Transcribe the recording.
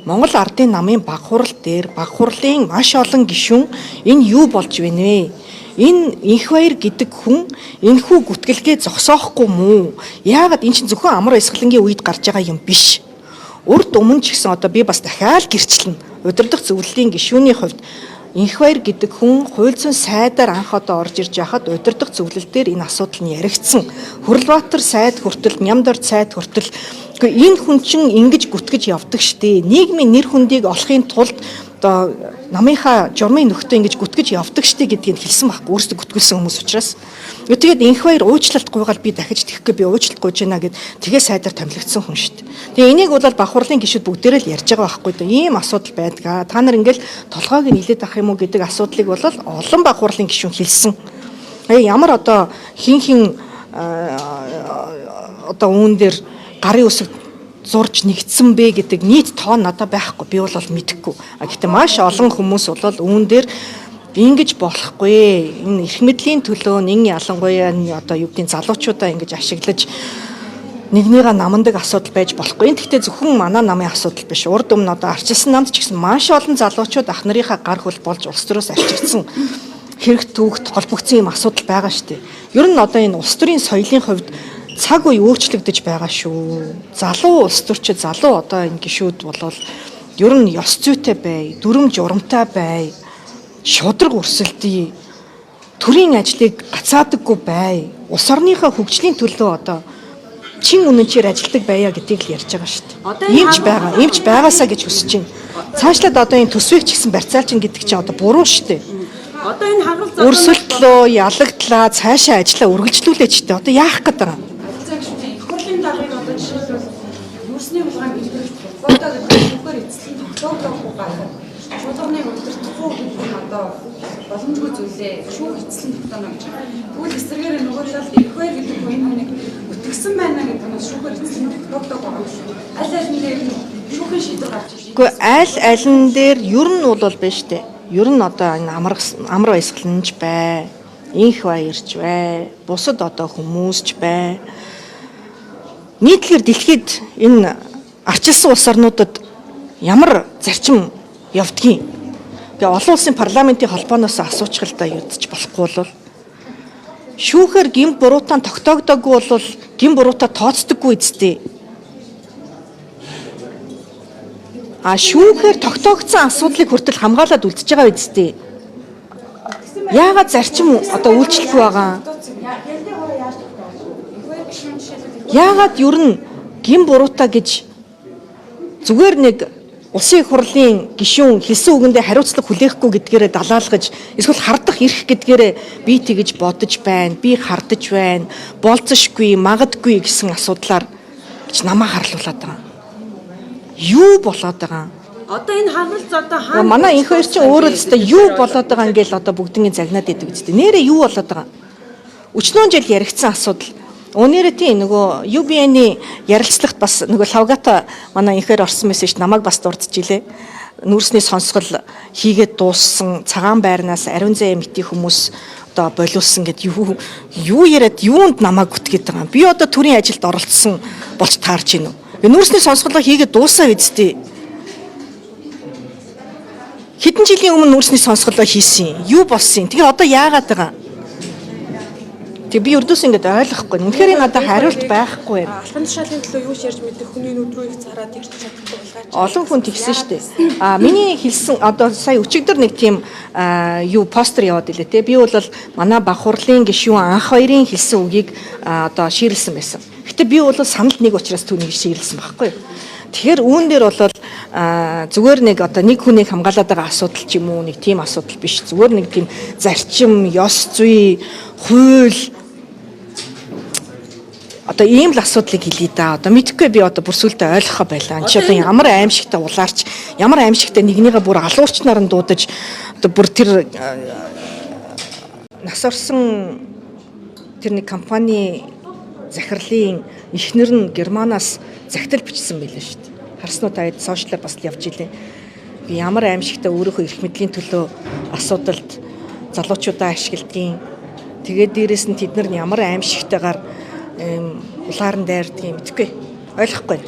Монгол ардын намын баг хурал дээр баг хурлын маш олон гишүүн энэ юу болж байна вэ? Энэ инх баяр гэдэг хүн энэхүү гүтгэлгээ зогсоохгүй мүү? Яагаад эн чинь зөвхөн амар баясгалангийн үед гарч байгаа юм биш. Урд өмнө ч гэсэн одоо би бас дахиад гэрчлэнэ. Удирдах зөвлөлийн гишүүний хувьд инх баяр гэдэг хүн хууль зүйн сайдаар анх одоо орж ирж байхад удирдах зөвлөл дээр энэ асуудал нь яригдсан. Хүрлбаатар сайд хүртэл, Нямдорд сайд хүртэл энэ хүн чинь ингэж гүтгэж явдаг штэ. Нийгмийн нэр хүндийг олохын тулд одоо намынхаа журмын нөхдөд ингэж гүтгэж явдаг штэ гэдгийг хэлсэн байхгүй. Өөрсдөө гүтгэлсэн хүмүүс учраас. Тэгээд инх баяр уучлалт гуйгаал би дахиж тэхгүй би уучлалт гуйж байна гэд тэгээ сайдаар томилогдсон хүн штэ. Тэгээ энийг бол баг хурлын гишүүд бүгдээрээ л ярьж байгаа байхгүй да. Ийм асуудал байдаг. Та нар ингээл толгойг нь хилээд авах юм уу гэдэг асуудлыг бол олон баг хурлын гишүүн хэлсэн. Ямар одоо хин одоо үүн дээр гарын үсэг зурж нэгдсэн бэ гэдэг нийт тоо надад байхгүй. Би бол мэдэхгүй. Гэхдээ маш олон хүмүүс бол үүн дээр ингэж болохгүй. Энэ эрх мэдлийн төлөө нэг ялангуяа одоо юу гэдгийг залуучуудаа ингэж ашиглаж нэгнийгээ намандаг асуудал байж болохгүй. Гэхдээ зөвхөн манай намын асуудал биш. Урд өмнө одоо арчилсан намд ч гэсэн маш олон залуучууд ах нарынхаа гар хөл болж улс төрөөс арчигдсан хэрэг түүхт холбогдсон юм асуудал байгаа шүү дээ. Ер нь одоо энэ улс төрийн соёлын хувьд цаг үе өөрчлөгдөж байгаа шүү. Залуу улс төрчид залуу одоо энэ гишүүд болвол ер нь ёс зүйтэй бай, дүрм журамтай бай, шудраг өрсөлдөе, төрийн ажлыг гацаадаггүй бай, улс орныхаа хөгжлийн төлөө одоо чин үнэнчээр ажилдаг байя гэдгийг л ярьж байгаа шүү дээ. Иймч байгаасаа гэж хүсэж байна. Цаашлаад одоо энэ төсвийг ч гэсэн барьцаалчин гэдэг чинь одоо буруу шүү дээ. Одоо энэ хагалт өрсөлдлөө, ялагдлаа, цаашаа ажиллаа үргэлжлүүлээч дээ. Одоо яах гээд байгаа юм? хурлын даргыг одоо жишээлбэл нүрсний булгаан гэдэг фото гэдэг зүгээр эцэслэн тогтоогдоогүй байгаа. Шударганы удирдахгүй гэдэг нь одоо боломжгүй зүйлээ шүүх эцэслэн тогтооно гэж. Тэгвэл эсрэгээр нөгөө талд их баяр гэдэг энэ хүнийг үтгэсэн байна гэдэг нь шүүхээр эцэслэн тогтоогдоогүй байгаа. Аль аль нь дээр шүүхийн шийдвэр гарч ирж байна. Гэхдээ аль аль нь дээр ер нь бол биш дээ. Ер нь одоо энэ амар баясгаланч бай, инх баярч бай, бусад одоо хүмүүсч бай. Нийтлэр дэлхийд энэ арчилсан улс орнуудад ямар зарчим явдгийг тэгээ олон улсын парламентын холбооноос асуучих л да юудч болохгүй бол шүүхээр гин буруутаа тогтоогдоогүй бол гин буруутаа тооцдоггүй эцтэй. Шүүхээр тогтоогдсон асуудлыг хүртэл хамгаалаад үлдчихэж байгаа үстэй. Яагаад зарчим одоо үйлчлэхгүй байгаа? Яагаад ер нь гин буруутаа гэж зүгээр нэг улсын их хурлын гишүүн хэлсэн үгэндээ хариуцлага хүлээхгүй гэдгээрээ далаалгаж эсвэл хардах эрх гэдгээрээ би тэгэж бодож байна, би хардаж байна, болцсошгүй, магадгүй гэсэн асуудлаар гэж намаа харлуулад байгаа. Юу болоод байгаа? Одоо энэ хагалт одоо хаана манай инх баяр чинь өөрөө л юу болоод байгаа ингээл одоо бүгднийг загнаад идэв үстэй. Нэрээ юу болоод байгаа? Өчнөө жил яригдсан асуудал. Өнөөдөр тийм нөгөө UBN-ийн ярилцлагт бас нөгөө лавгата манай инхээр орсон мессеж намайг бас дурдж илээ. Нүрсний сонсгол хийгээд дууссан цагаан байрнаас ариун зай мэтийн хүмүүс одоо болиулсан гэд юу яриад юунд намайг гүтгээд байгаа юм. Би одоо төрийн ажилд оролцсон болж таарч гинөө. Нүрсний сонсголоо хийгээд дуусаа үсттэй. Хэдэн жилийн өмнө нүрсний сонсголоо хийсэн. Юу болсон юм? Тэгээ одоо яагаад байгаа? Тэг би өрдөөс ингэж ойлгохгүй. Үнэхээр надад хариулт байхгүй юм. Албан тушаалын төлөө юу ч ярьж мэдэх хүний нүд рүү их цараад ирж чадахгүй болгаач. Олон хүн тэгсэн шүү дээ. Миний хэлсэн одоо сая өчигдөр нэг тийм юу постэр яваад илээ те. Би бол манай баг хурлын гишүүн анх хоёрын хэлсэн үгийг одоо ширлсэн байсан. Гэтэ би бол санал нэг учраас түүнийг ширлсэн байхгүй юу. Тэгэхээр үүн дээр бол зүгээр нэг одоо нэг хүнийг хамгаалаад байгаа асуудал ч юм уу нэг тийм асуудал биш. Зүгээр нэг тийм зарчим, ёс зүй, хууль одоо ийм л асуудлыг хэлээ да. Одоо мэдхгүй би одоо бүр сүлдээ ойлгохоо байлаа. Чи одоо ямар аимшигтай улаарч, ямар аимшигтай нэгнийгээ бүр алуурчнаар нь дуудаж одоо бүр тэр нас орсон тэр нэг компани захирлын эхнэр нь Германаас захидал бичсэн байлаа шүү дээ. Харснууд таад сошиалаар бас л явж илээ. Би ямар аимшигтай өөрийнхөө эрх мэдлийн төлөө асуудалд залуучуудаа ашигладгийн. Тэгээд дээрэс нь тэд нар ямар аимшигтайгаар улаан дайрдгийг мэдгүй ойлгохгүй.